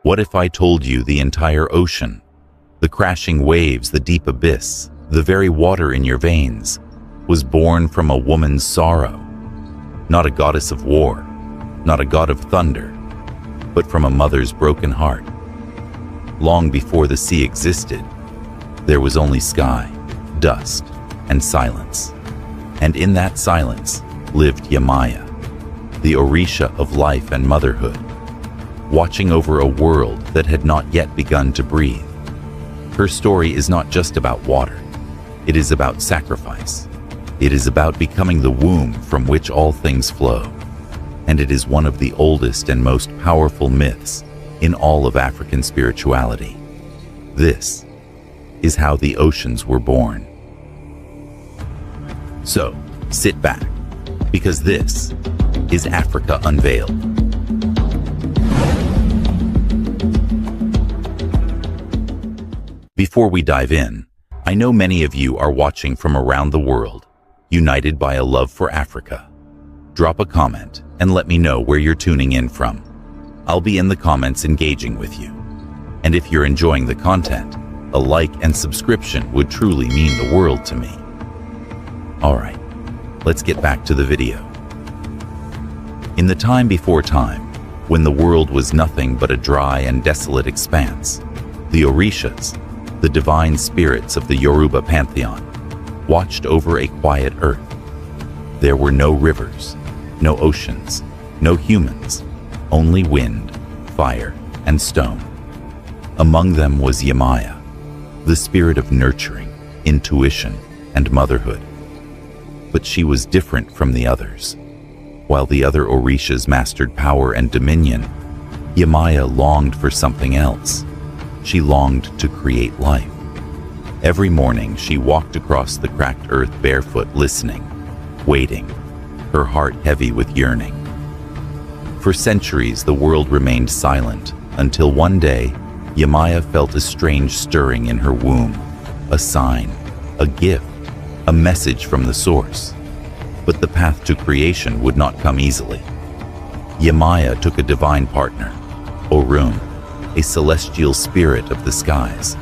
What if I told you the entire ocean, the crashing waves, the deep abyss, the very water in your veins, was born from a woman's sorrow? Not a goddess of war, not a god of thunder, but from a mother's broken heart. Long before the sea existed, there was only sky, dust, and silence. And in that silence lived Yemaya, the Orisha of life and motherhood, watching over a world that had not yet begun to breathe. Her story is not just about water. It is about sacrifice. It is about becoming the womb from which all things flow. And it is one of the oldest and most powerful myths in all of African spirituality. This is how the oceans were born. So, sit back, because this is Africa Unveiled. Before we dive in, I know many of you are watching from around the world, united by a love for Africa. Drop a comment and let me know where you're tuning in from. I'll be in the comments engaging with you. And if you're enjoying the content, a like and subscription would truly mean the world to me. All right, let's get back to the video. In the time before time, when the world was nothing but a dry and desolate expanse, the Orishas, the divine spirits of the Yoruba pantheon, watched over a quiet earth. There were no rivers, no oceans, no humans, only wind, fire, and stone. Among them was Yemaya, the spirit of nurturing, intuition, and motherhood. But she was different from the others. While the other Orishas mastered power and dominion, Yemaya longed for something else. She longed to create life. Every morning she walked across the cracked earth barefoot, listening, waiting, her heart heavy with yearning. For centuries the world remained silent, until one day Yemaya felt a strange stirring in her womb, a sign, a gift, a message from the source. But the path to creation would not come easily. Yemaya took a divine partner, Orun, a celestial spirit of the skies.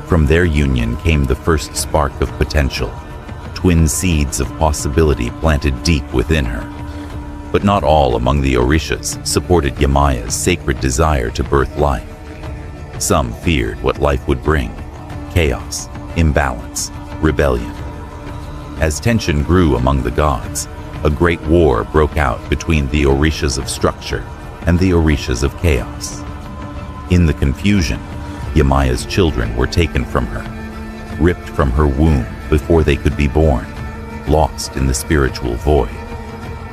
From their union came the first spark of potential, twin seeds of possibility planted deep within her. But not all among the Orishas supported Yemaya's sacred desire to birth life. Some feared what life would bring: chaos, imbalance, rebellion. As tension grew among the gods, a great war broke out between the Orishas of structure and the Orishas of chaos. In the confusion, Yemaya's children were taken from her, ripped from her womb before they could be born, lost in the spiritual void.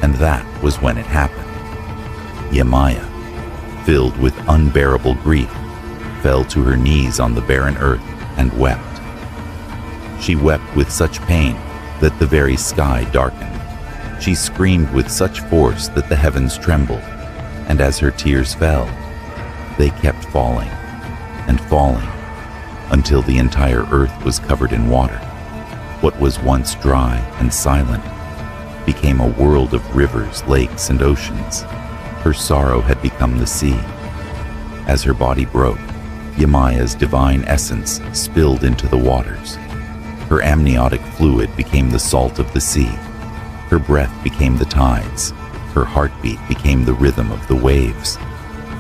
And that was when it happened. Yemaya, filled with unbearable grief, fell to her knees on the barren earth and wept. She wept with such pain that the very sky darkened. She screamed with such force that the heavens trembled, and as her tears fell, they kept falling and falling until the entire earth was covered in water. What was once dry and silent became a world of rivers, lakes, and oceans. Her sorrow had become the sea. As her body broke, Yemaya's divine essence spilled into the waters. Her amniotic fluid became the salt of the sea. Her breath became the tides. Her heartbeat became the rhythm of the waves.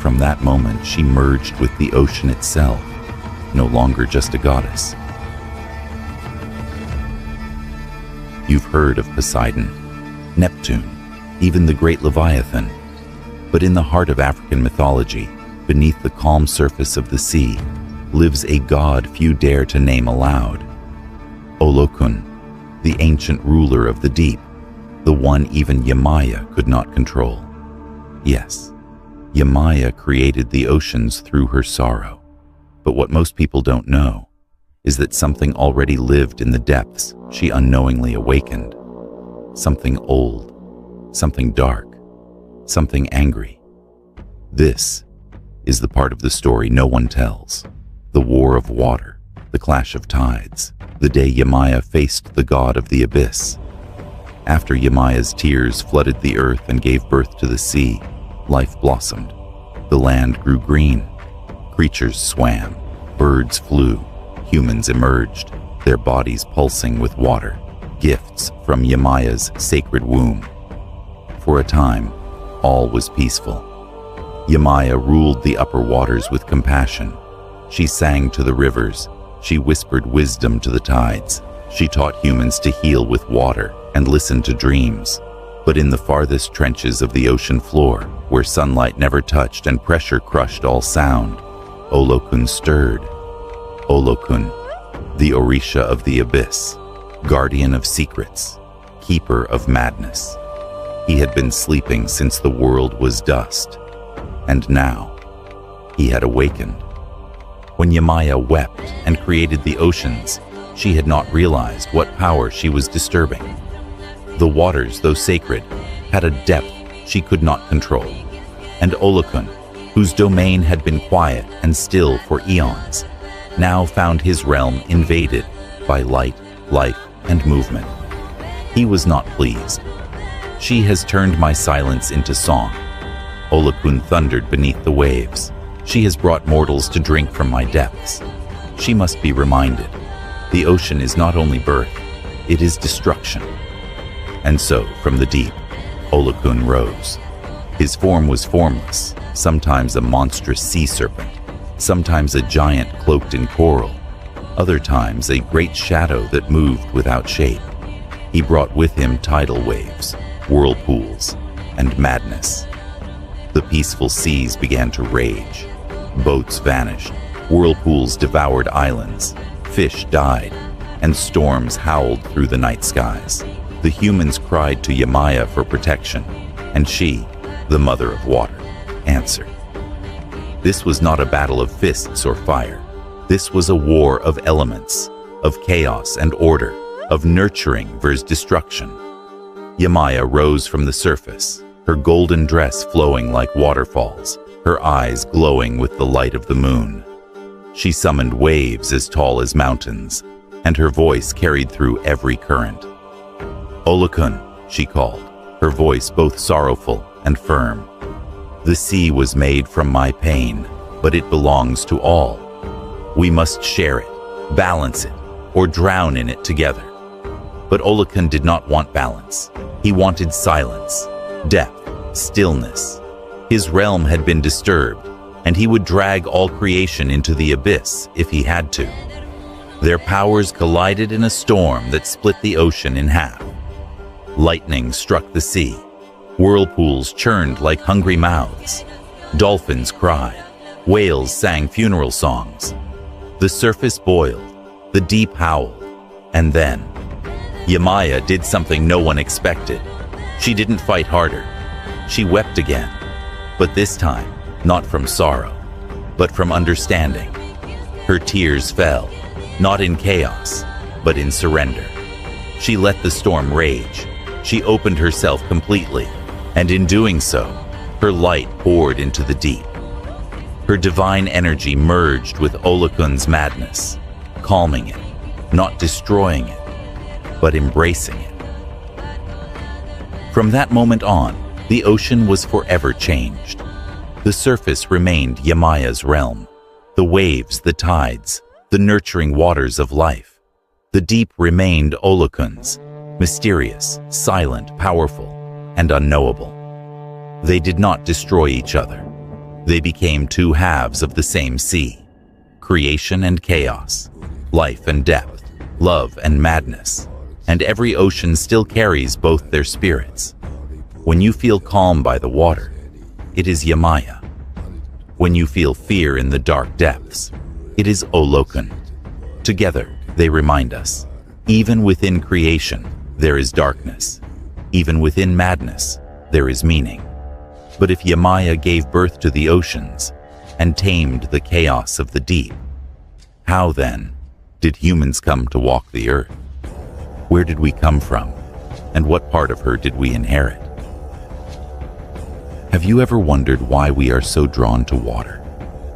From that moment, she merged with the ocean itself, no longer just a goddess. You've heard of Poseidon, Neptune, even the great Leviathan. But in the heart of African mythology, beneath the calm surface of the sea, lives a god few dare to name aloud. Olokun, the ancient ruler of the deep, the one even Yemaya could not control. Yes, Yemaya created the oceans through her sorrow. But what most people don't know is that something already lived in the depths she unknowingly awakened. Something old, something dark, something angry. This is the part of the story no one tells. The war of water, the clash of tides, the day Yemaya faced the god of the abyss. After Yemaya's tears flooded the earth and gave birth to the sea, life blossomed. The land grew green, Creatures swam, birds flew, humans emerged, their bodies pulsing with water, gifts from Yemaya's sacred womb. For a time, all was peaceful. Yemaya ruled the upper waters with compassion. She sang to the rivers, she whispered wisdom to the tides, she taught humans to heal with water and listen to dreams. But in the farthest trenches of the ocean floor, where sunlight never touched and pressure crushed all sound, Olokun stirred. Olokun, the Orisha of the abyss, guardian of secrets, keeper of madness. He had been sleeping since the world was dust, and now he had awakened. When Yemaya wept and created the oceans, she had not realized what power she was disturbing. The waters, though sacred, had a depth she could not control, and Olokun, whose domain had been quiet and still for eons, now found his realm invaded by light, life, and movement. He was not pleased. She has turned my silence into song. Olokun thundered beneath the waves. She has brought mortals to drink from my depths. She must be reminded. The ocean is not only birth, it is destruction. And so, from the deep, Olokun rose. His form was formless, sometimes a monstrous sea serpent, sometimes a giant cloaked in coral, other times a great shadow that moved without shape. He brought with him tidal waves, whirlpools, and madness. The peaceful seas began to rage. Boats vanished, whirlpools devoured islands, fish died, and storms howled through the night skies. The humans cried to Yemaya for protection, and she, the mother of water, answered. This was not a battle of fists or fire. This was a war of elements, of chaos and order, of nurturing versus destruction. Yemaya rose from the surface, her golden dress flowing like waterfalls, her eyes glowing with the light of the moon. She summoned waves as tall as mountains, and her voice carried through every current. Olokun, she called, her voice both sorrowful and firm. The sea was made from my pain, but it belongs to all. We must share it, balance it, or drown in it together. But Olokun did not want balance. He wanted silence, depth, stillness. His realm had been disturbed, and he would drag all creation into the abyss if he had to. Their powers collided in a storm that split the ocean in half. Lightning struck the sea. Whirlpools churned like hungry mouths. Dolphins cried. Whales sang funeral songs. The surface boiled. The deep howled. And then, Yemaya did something no one expected. She didn't fight harder. She wept again. But this time, not from sorrow, but from understanding. Her tears fell, not in chaos, but in surrender. She let the storm rage. She opened herself completely, and in doing so, her light poured into the deep. Her divine energy merged with Olokun's madness, calming it, not destroying it, but embracing it. From that moment on, the ocean was forever changed. The surface remained Yemaya's realm, the waves, the tides, the nurturing waters of life. The deep remained Olokun's, mysterious, silent, powerful, and unknowable. They did not destroy each other. They became two halves of the same sea, creation and chaos, life and depth, love and madness, and every ocean still carries both their spirits. When you feel calm by the water, it is Yemaya. When you feel fear in the dark depths, it is Olokun. Together, they remind us, even within creation, there is darkness. Even within madness, there is meaning. But if Yemaya gave birth to the oceans and tamed the chaos of the deep, how then did humans come to walk the earth? Where did we come from, and what part of her did we inherit? Have you ever wondered why we are so drawn to water?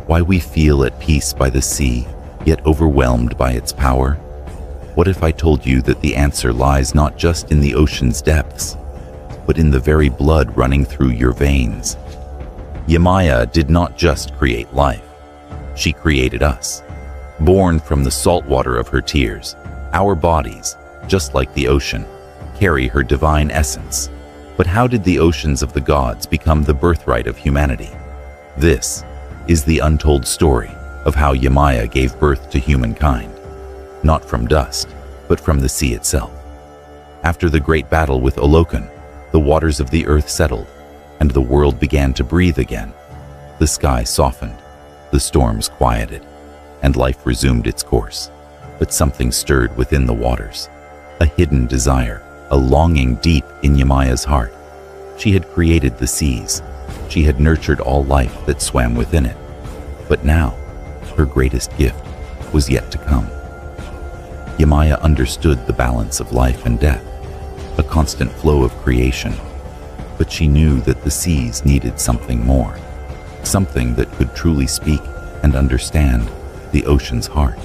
Why we feel at peace by the sea, yet overwhelmed by its power? What if I told you that the answer lies not just in the ocean's depths, but in the very blood running through your veins? Yemaya did not just create life. She created us. Born from the salt water of her tears, our bodies, just like the ocean, carry her divine essence. But how did the oceans of the gods become the birthright of humanity? This is the untold story of how Yemaya gave birth to humankind, not from dust, but from the sea itself. After the great battle with Olokun, the waters of the earth settled, and the world began to breathe again. The sky softened, the storms quieted, and life resumed its course. But something stirred within the waters, a hidden desire, a longing deep in Yemaya's heart. She had created the seas. She had nurtured all life that swam within it. But now, her greatest gift was yet to come. Yemaya understood the balance of life and death, a constant flow of creation. But she knew that the seas needed something more, something that could truly speak and understand the ocean's heart.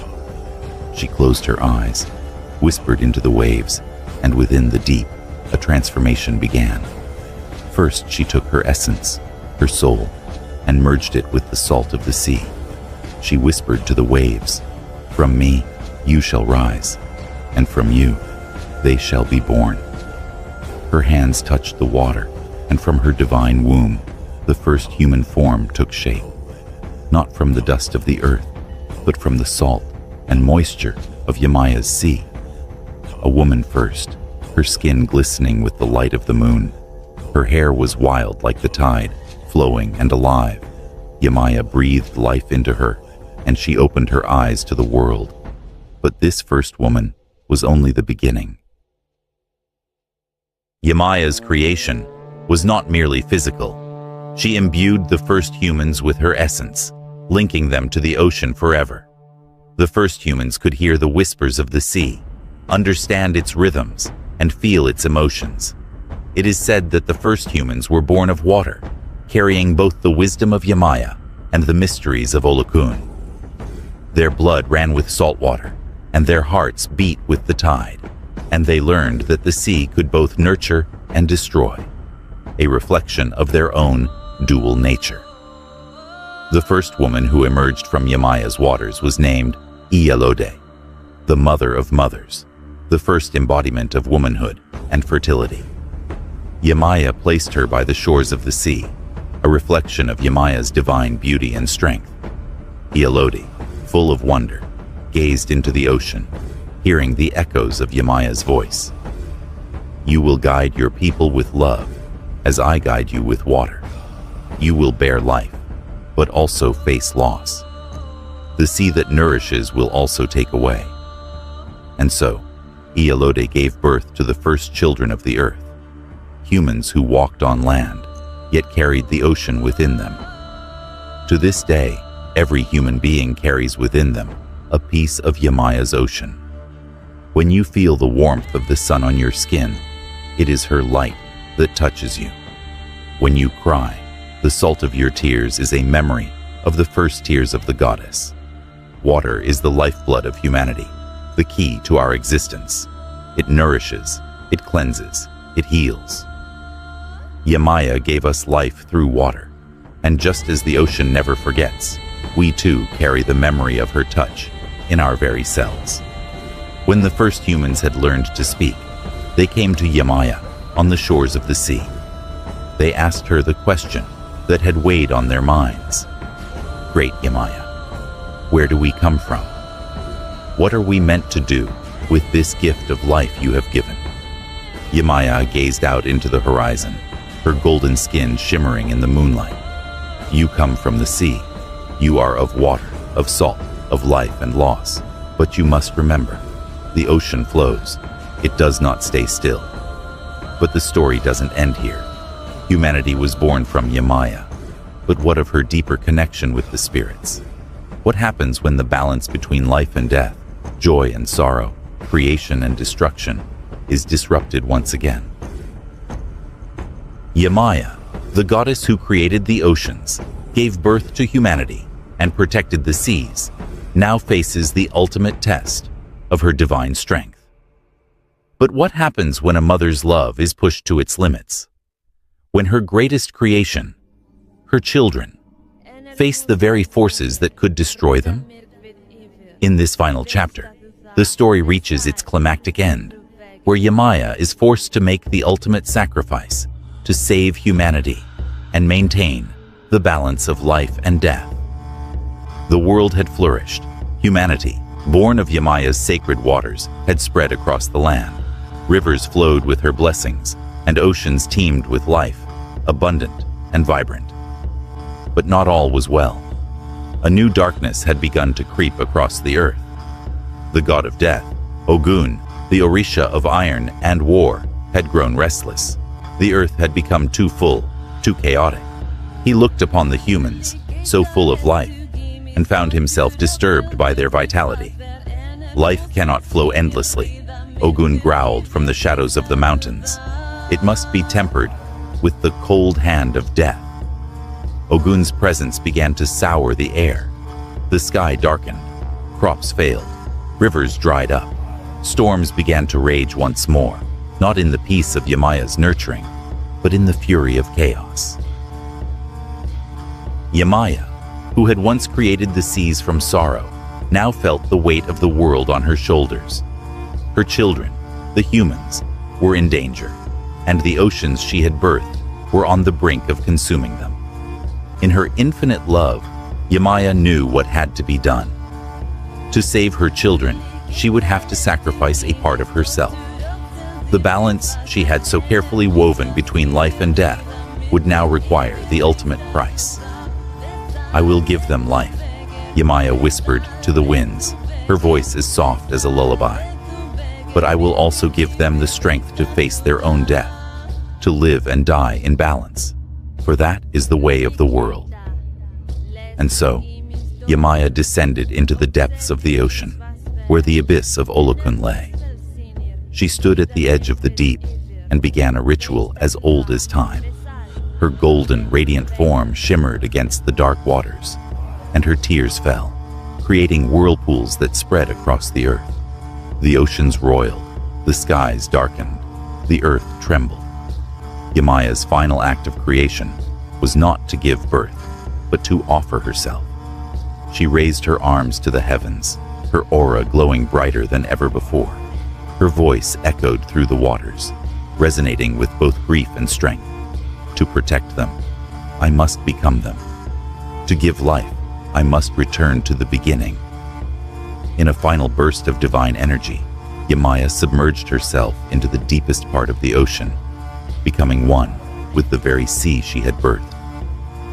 She closed her eyes, whispered into the waves, and within the deep, a transformation began. First, she took her essence, her soul, and merged it with the salt of the sea. She whispered to the waves, "From me, you shall rise, and from you, they shall be born." Her hands touched the water, and from her divine womb, the first human form took shape, not from the dust of the earth, but from the salt and moisture of Yemaya's sea. A woman first, her skin glistening with the light of the moon. Her hair was wild like the tide, flowing and alive. Yemaya breathed life into her, and she opened her eyes to the world. But this first woman was only the beginning. Yemaya's creation was not merely physical. She imbued the first humans with her essence, linking them to the ocean forever. The first humans could hear the whispers of the sea, understand its rhythms, and feel its emotions. It is said that the first humans were born of water, carrying both the wisdom of Yemaya and the mysteries of Olokun. Their blood ran with salt water, and their hearts beat with the tide, and they learned that the sea could both nurture and destroy, a reflection of their own dual nature. The first woman who emerged from Yemaya's waters was named Elode, the mother of mothers, the first embodiment of womanhood and fertility. Yemaya placed her by the shores of the sea, a reflection of Yemaya's divine beauty and strength. Elode, full of wonder, gazed into the ocean, hearing the echoes of Yemaya's voice. "You will guide your people with love, as I guide you with water. You will bear life, but also face loss. The sea that nourishes will also take away." And so, Elode gave birth to the first children of the earth, humans who walked on land, yet carried the ocean within them. To this day, every human being carries within them a piece of Yemaya's ocean. When you feel the warmth of the sun on your skin, it is her light that touches you. When you cry, the salt of your tears is a memory of the first tears of the goddess. Water is the lifeblood of humanity, the key to our existence. It nourishes, it cleanses, it heals. Yemaya gave us life through water, and just as the ocean never forgets, we too carry the memory of her touch in our very cells. When the first humans had learned to speak, they came to Yemaya on the shores of the sea. They asked her the question that had weighed on their minds. "Great Yemaya, where do we come from? What are we meant to do with this gift of life you have given?" Yemaya gazed out into the horizon, her golden skin shimmering in the moonlight. "You come from the sea. You are of water, of salt, of life and loss. But you must remember, the ocean flows. It does not stay still." But the story doesn't end here. Humanity was born from Yemaya. But what of her deeper connection with the spirits? What happens when the balance between life and death, joy and sorrow, creation and destruction, is disrupted once again? Yemaya, the goddess who created the oceans, gave birth to humanity, and protected the seas, now faces the ultimate test of her divine strength. But what happens when a mother's love is pushed to its limits? When her greatest creation, her children, face the very forces that could destroy them? In this final chapter, the story reaches its climactic end, where Yemaya is forced to make the ultimate sacrifice to save humanity and maintain the balance of life and death. The world had flourished. Humanity, born of Yemaya's sacred waters, had spread across the land. Rivers flowed with her blessings, and oceans teemed with life, abundant and vibrant. But not all was well. A new darkness had begun to creep across the earth. The god of death, Ogun, the Orisha of iron and war, had grown restless. The earth had become too full, too chaotic. He looked upon the humans, so full of life, and found himself disturbed by their vitality. Life cannot flow endlessly, Ogun growled from the shadows of the mountains. It must be tempered with the cold hand of death. Ogun's presence began to sour the air. The sky darkened, crops failed, rivers dried up. Storms began to rage once more, not in the peace of Yemaya's nurturing, but in the fury of chaos. Yemaya, who had once created the seas from sorrow, now felt the weight of the world on her shoulders. Her children, the humans, were in danger, and the oceans she had birthed were on the brink of consuming them. In her infinite love, Yemaya knew what had to be done. To save her children, she would have to sacrifice a part of herself. The balance she had so carefully woven between life and death would now require the ultimate price. "I will give them life," Yemaya whispered to the winds, her voice as soft as a lullaby. "But I will also give them the strength to face their own death, to live and die in balance, for that is the way of the world." And so, Yemaya descended into the depths of the ocean, where the abyss of Olokun lay. She stood at the edge of the deep and began a ritual as old as time. Her golden, radiant form shimmered against the dark waters, and her tears fell, creating whirlpools that spread across the earth. The oceans roiled, the skies darkened, the earth trembled. Yemaya's final act of creation was not to give birth, but to offer herself. She raised her arms to the heavens, her aura glowing brighter than ever before. Her voice echoed through the waters, resonating with both grief and strength. To protect them, I must become them. To give life, I must return to the beginning. In a final burst of divine energy, Yemaya submerged herself into the deepest part of the ocean, becoming one with the very sea she had birthed.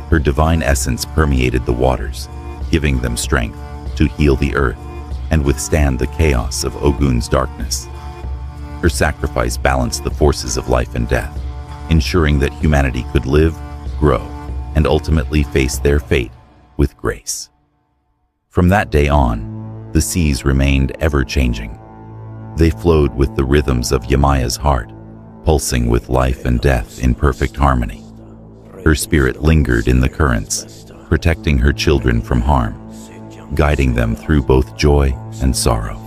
Her divine essence permeated the waters, giving them strength to heal the earth and withstand the chaos of Ogun's darkness. Her sacrifice balanced the forces of life and death, ensuring that humanity could live, grow, and ultimately face their fate with grace. From that day on, the seas remained ever-changing. They flowed with the rhythms of Yemaya's heart, pulsing with life and death in perfect harmony. Her spirit lingered in the currents, protecting her children from harm, guiding them through both joy and sorrow.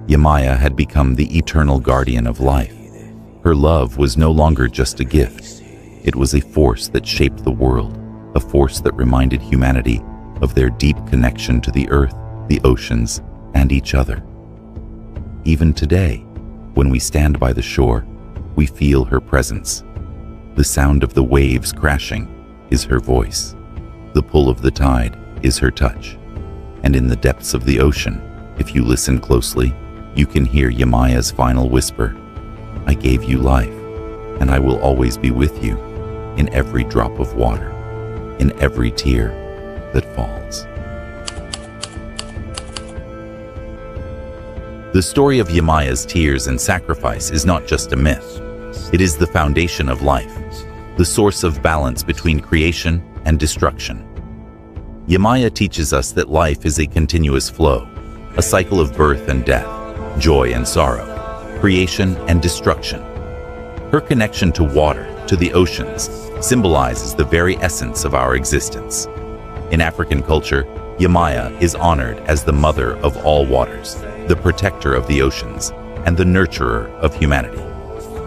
Yemaya had become the eternal guardian of life. Her love was no longer just a gift. It was a force that shaped the world, a force that reminded humanity of their deep connection to the earth, the oceans, and each other. Even today, when we stand by the shore, we feel her presence. The sound of the waves crashing is her voice. The pull of the tide is her touch. And in the depths of the ocean, if you listen closely, you can hear Yemaya's final whisper, "I gave you life, and I will always be with you in every drop of water, in every tear that falls." The story of Yemaya's tears and sacrifice is not just a myth. It is the foundation of life, the source of balance between creation and destruction. Yemaya teaches us that life is a continuous flow, a cycle of birth and death, joy and sorrow, creation and destruction. Her connection to water, to the oceans, symbolizes the very essence of our existence. In African culture, Yemaya is honored as the mother of all waters, the protector of the oceans, and the nurturer of humanity.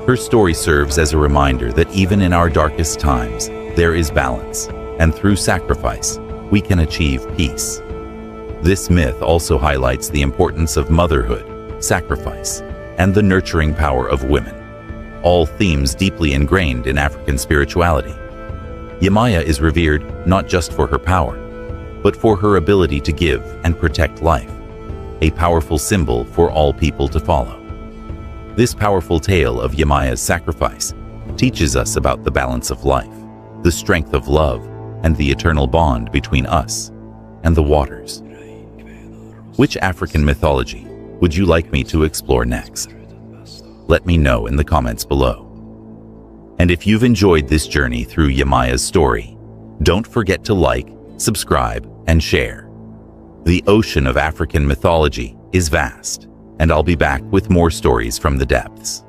Her story serves as a reminder that even in our darkest times, there is balance, and through sacrifice, we can achieve peace. This myth also highlights the importance of motherhood, sacrifice, and the nurturing power of women, all themes deeply ingrained in African spirituality. Yemaya is revered not just for her power, but for her ability to give and protect life, a powerful symbol for all people to follow. This powerful tale of Yemaya's sacrifice teaches us about the balance of life, the strength of love, and the eternal bond between us and the waters. Which African mythology would you like me to explore next? Let me know in the comments below. And if you've enjoyed this journey through Yemaya's story, don't forget to like, subscribe, and share. The ocean of African mythology is vast, and I'll be back with more stories from the depths.